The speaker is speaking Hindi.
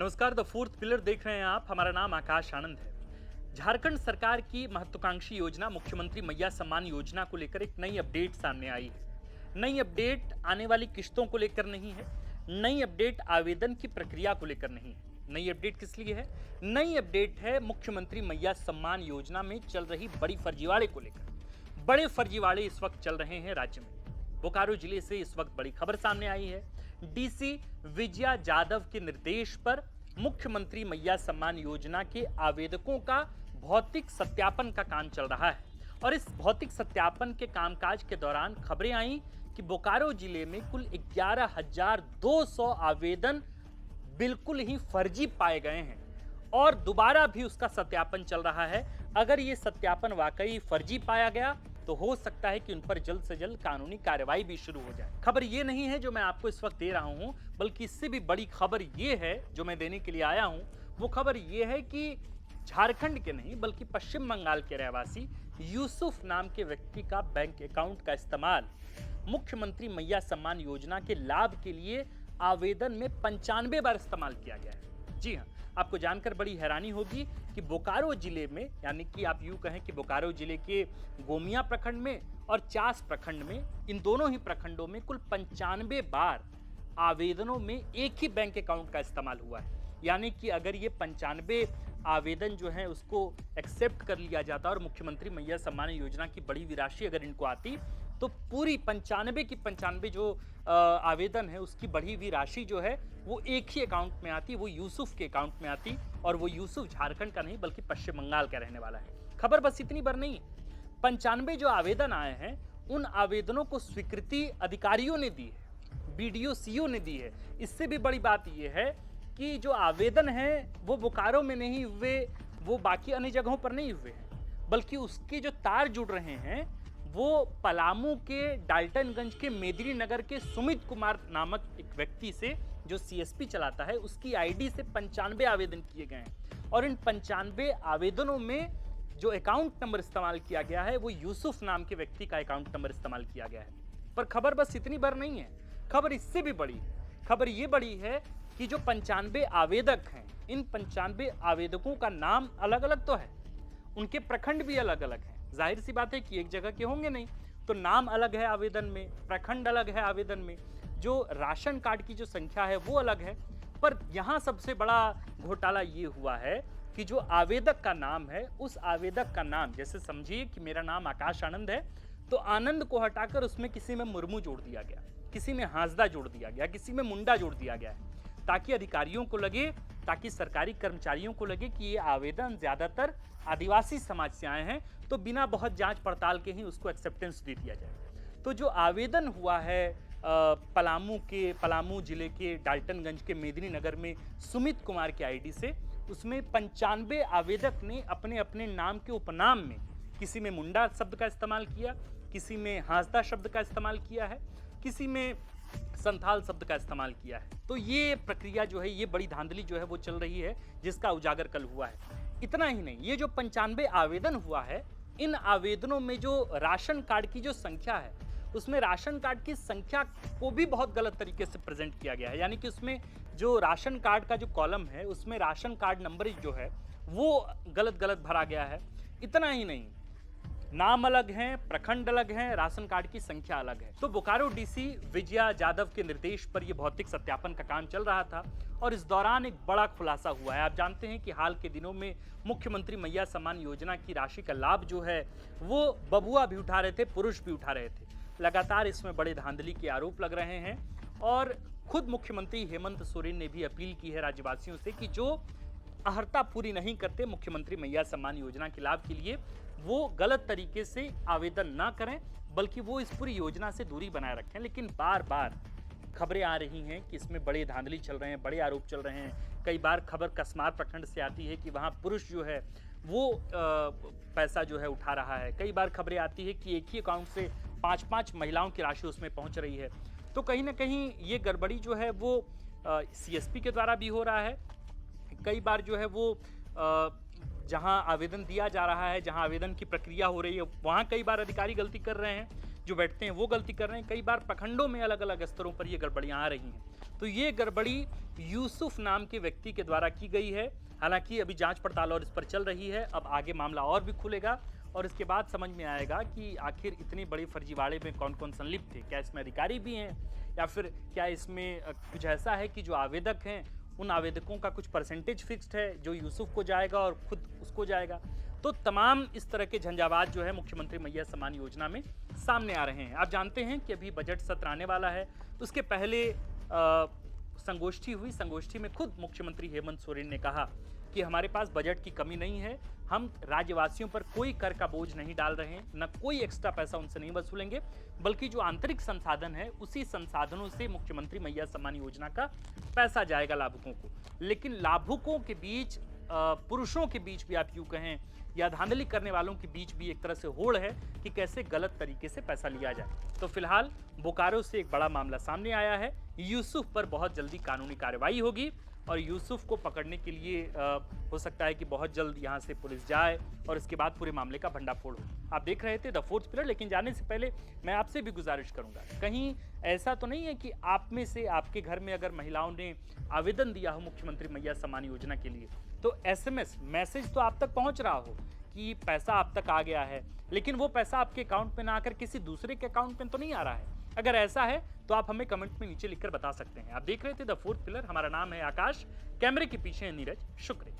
नमस्कार, द फोर्थ पिलर देख रहे हैं आप। हमारा नाम आकाश आनंद है। झारखंड सरकार की महत्वाकांक्षी योजना मुख्यमंत्री मैया सम्मान योजना को लेकर एक नई अपडेट सामने आई है। नई अपडेट आने वाली किश्तों को लेकर नहीं है, नई अपडेट आवेदन की प्रक्रिया को लेकर नहीं है। नई अपडेट किस लिए है? नई अपडेट है मुख्यमंत्री मैया सम्मान योजना में चल रही बड़ी फर्जीवाड़े को लेकर। बड़े फर्जीवाड़े इस वक्त चल रहे हैं राज्य में। बोकारो जिले से इस वक्त बड़ी खबर सामने आई है। डीसी विजया जाधव के निर्देश पर मुख्यमंत्री मैया सम्मान योजना के आवेदकों का भौतिक सत्यापन का काम चल रहा है और इस भौतिक सत्यापन के कामकाज के दौरान खबरें आई कि बोकारो जिले में कुल 11,200 आवेदन बिल्कुल ही फर्जी पाए गए हैं और दोबारा भी उसका सत्यापन चल रहा है। अगर ये सत्यापन वाकई फर्जी पाया गया तो हो सकता है कि उन पर जल्द से जल्द कानूनी कार्रवाई भी शुरू हो जाए। खबर ये नहीं है जो मैं आपको इस वक्त दे रहा हूं, बल्कि इससे भी बड़ी खबर ये है जो मैं देने के लिए आया हूं। वो खबर ये है कि झारखंड के नहीं बल्कि पश्चिम बंगाल के रहवासी यूसुफ नाम के व्यक्ति का बैंक अकाउंट का इस्तेमाल मुख्यमंत्री मैया सम्मान योजना के लाभ के लिए आवेदन में 95 बार इस्तेमाल किया गया है। जी हाँ, आपको जानकर बड़ी हैरानी होगी कि बोकारो जिले में, यानी कि आप यूं कहें कि बोकारो जिले के गोमिया प्रखंड में और चास प्रखंड में, इन दोनों ही प्रखंडों में कुल 95 बार आवेदनों में एक ही बैंक अकाउंट का इस्तेमाल हुआ है। यानी कि अगर ये 95 आवेदन जो है उसको एक्सेप्ट कर लिया जाता और मुख्यमंत्री मैया सम्मान योजना की बड़ी हुई राशि अगर इनको आती तो पूरी 95 की 95 जो आवेदन है उसकी बढ़ी हुई राशि जो है वो एक ही अकाउंट में आती, वो यूसुफ के अकाउंट में आती। और वो यूसुफ झारखंड का नहीं बल्कि पश्चिम बंगाल का रहने वाला है। खबर बस इतनी बार नहीं, 95 जो आवेदन आए हैं उन आवेदनों को स्वीकृति अधिकारियों ने दी है, बीडीओ सीओ ने दी है। इससे भी बड़ी बात यह है कि जो आवेदन है वो बोकारो में नहीं हुए, वो बाकी अन्य जगहों पर नहीं हुए हैं, बल्कि उसके जो तार जुड़ रहे हैं वो पलामू के डाल्टनगंज के मेदिनीनगर के सुमित कुमार नामक एक व्यक्ति से, जो सीएसपी चलाता है, उसकी आईडी से 95 आवेदन किए गए हैं। और इन 95 आवेदनों में जो अकाउंट नंबर इस्तेमाल किया गया है वो यूसुफ नाम के व्यक्ति का अकाउंट नंबर इस्तेमाल किया गया है। पर खबर बस इतनी बार नहीं है, खबर इससे भी बड़ी है। खबर ये बड़ी है कि जो 95 आवेदक हैं, इन 95 आवेदकों का नाम अलग अलग तो है, उनके प्रखंड भी अलग अलग हैं। जाहिर सी बात है कि एक जगह के होंगे नहीं, तो नाम अलग है आवेदन में, प्रखंड अलग है आवेदन में, जो राशन कार्ड की जो संख्या है वो अलग है। पर यहाँ सबसे बड़ा घोटाला ये हुआ है कि जो आवेदक का नाम है, उस आवेदक का नाम, जैसे समझिए कि मेरा नाम आकाश आनंद है, तो आनंद को हटाकर उसमें किसी में मुर्मू जोड़ दिया गया, किसी में हांसदा जोड़ दिया गया, किसी में मुंडा जोड़ दिया गया है, ताकि अधिकारियों को लगे, ताकि सरकारी कर्मचारियों को लगे कि ये आवेदन ज्यादातर आदिवासी समाज से आए हैं, तो बिना बहुत जांच पड़ताल के ही उसको एक्सेप्टेंस दे दिया जाए। तो जो आवेदन हुआ है पलामू जिले के डाल्टनगंज के मेदिनीनगर में सुमित कुमार की आईडी से, उसमें 95 आवेदक ने अपने अपने नाम के उपनाम में किसी में मुंडा शब्द का इस्तेमाल किया, किसी में हांसदा शब्द का इस्तेमाल किया है, किसी में संथाल शब्द का इस्तेमाल किया है। तो ये प्रक्रिया जो है, ये बड़ी धांधली जो है वो चल रही है, जिसका उजागर कल हुआ है। इतना ही नहीं, ये जो 95 आवेदन हुआ है, इन आवेदनों में जो राशन कार्ड की जो संख्या है, उसमें राशन कार्ड की संख्या को भी बहुत गलत तरीके से प्रेजेंट किया गया है। यानी कि उसमें जो राशन कार्ड का जो कॉलम है उसमें राशन कार्ड नंबर जो है वो गलत भरा गया है। इतना ही नहीं, नाम अलग हैं, प्रखंड अलग हैं, राशन कार्ड की संख्या अलग है। तो बोकारो डीसी विजया जाधव के निर्देश पर यह भौतिक सत्यापन का काम चल रहा था और इस दौरान एक बड़ा खुलासा हुआ है। आप जानते हैं कि हाल के दिनों में मुख्यमंत्री मैया सम्मान योजना की राशि का लाभ जो है वो बबुआ भी उठा रहे थे, पुरुष भी उठा रहे थे। लगातार इसमें बड़े धांधली के आरोप लग रहे हैं और खुद मुख्यमंत्री हेमंत सोरेन ने भी अपील की है राज्यवासियों से कि जो अहर्ता पूरी नहीं करते मुख्यमंत्री मैया सम्मान योजना के लाभ के लिए, वो गलत तरीके से आवेदन ना करें, बल्कि वो इस पूरी योजना से दूरी बनाए रखें। लेकिन बार बार खबरें आ रही हैं कि इसमें बड़े धांधली चल रहे हैं, बड़े आरोप चल रहे हैं। कई बार खबर कसमार प्रखंड से आती है कि वहाँ पुरुष जो है वो पैसा जो है उठा रहा है। कई बार खबरें आती है कि एक ही अकाउंट से 5-5 महिलाओं की राशि उसमें पहुँच रही है। तो कहीं ना कहीं ये गड़बड़ी जो है वो सीएसपी के द्वारा भी हो रहा है। कई बार जो है वो जहां आवेदन दिया जा रहा है, जहां आवेदन की प्रक्रिया हो रही है, वहां कई बार अधिकारी गलती कर रहे हैं। जो बैठते हैं वो गलती कर रहे हैं, कई बार प्रखंडों में अलग अलग स्तरों पर ये गड़बड़ियां आ रही हैं। तो ये गड़बड़ी यूसुफ नाम के व्यक्ति के द्वारा की गई है। हालांकि अभी जांच पड़ताल और इस पर चल रही है, अब आगे मामला और भी खुलेगा और इसके बाद समझ में आएगा कि आखिर इतनी बड़ी फर्जीवाड़े में कौन कौन संलिप्त थे। क्या इसमें अधिकारी भी हैं या फिर क्या इसमें कुछ ऐसा है कि जो आवेदक हैं उन आवेदकों का कुछ परसेंटेज फिक्स्ड है जो यूसुफ को जाएगा और खुद उसको जाएगा। तो तमाम इस तरह के झंझावात जो है मुख्यमंत्री मैया सम्मान योजना में सामने आ रहे हैं। आप जानते हैं कि अभी बजट सत्र आने वाला है, उसके पहले संगोष्ठी हुई। संगोष्ठी में खुद मुख्यमंत्री हेमंत सोरेन ने कहा कि हमारे पास बजट की कमी नहीं है, हम राज्यवासियों पर कोई कर का बोझ नहीं डाल रहे हैं, न कोई एक्स्ट्रा पैसा उनसे नहीं वसूलेंगे, बल्कि जो आंतरिक संसाधन है उसी संसाधनों से मुख्यमंत्री मैया सम्मान योजना का पैसा जाएगा लाभुकों को। लेकिन लाभुकों के बीच, पुरुषों के बीच भी आप यूं कहें या धांधली करने वालों के बीच भी एक तरह से होड़ है कि कैसे गलत तरीके से पैसा लिया जाए। तो फिलहाल बोकारो से एक बड़ा मामला सामने आया है। यूसुफ पर बहुत जल्दी कानूनी कार्रवाई होगी और यूसुफ को पकड़ने के लिए हो सकता है कि बहुत जल्द यहाँ से पुलिस जाए और इसके बाद पूरे मामले का भंडाफोड़ हो। आप देख रहे थे द फोर्थ पिलर, लेकिन जाने से पहले मैं आपसे भी गुजारिश करूंगा, कहीं ऐसा तो नहीं है कि आप में से आपके घर में अगर महिलाओं ने आवेदन दिया हो मुख्यमंत्री मैया सम्मान योजना के लिए, तो एसएमएस मैसेज तो आप तक पहुंच रहा हो कि पैसा आप तक आ गया है, लेकिन वो पैसा आपके अकाउंट में ना आकर किसी दूसरे के अकाउंट में तो नहीं आ रहा है। अगर ऐसा है तो आप हमें कमेंट में नीचे लिखकर बता सकते हैं। आप देख रहे थे द फोर्थ पिलर, हमारा नाम है आकाश, कैमरे के पीछे है नीरज। शुक्रिया।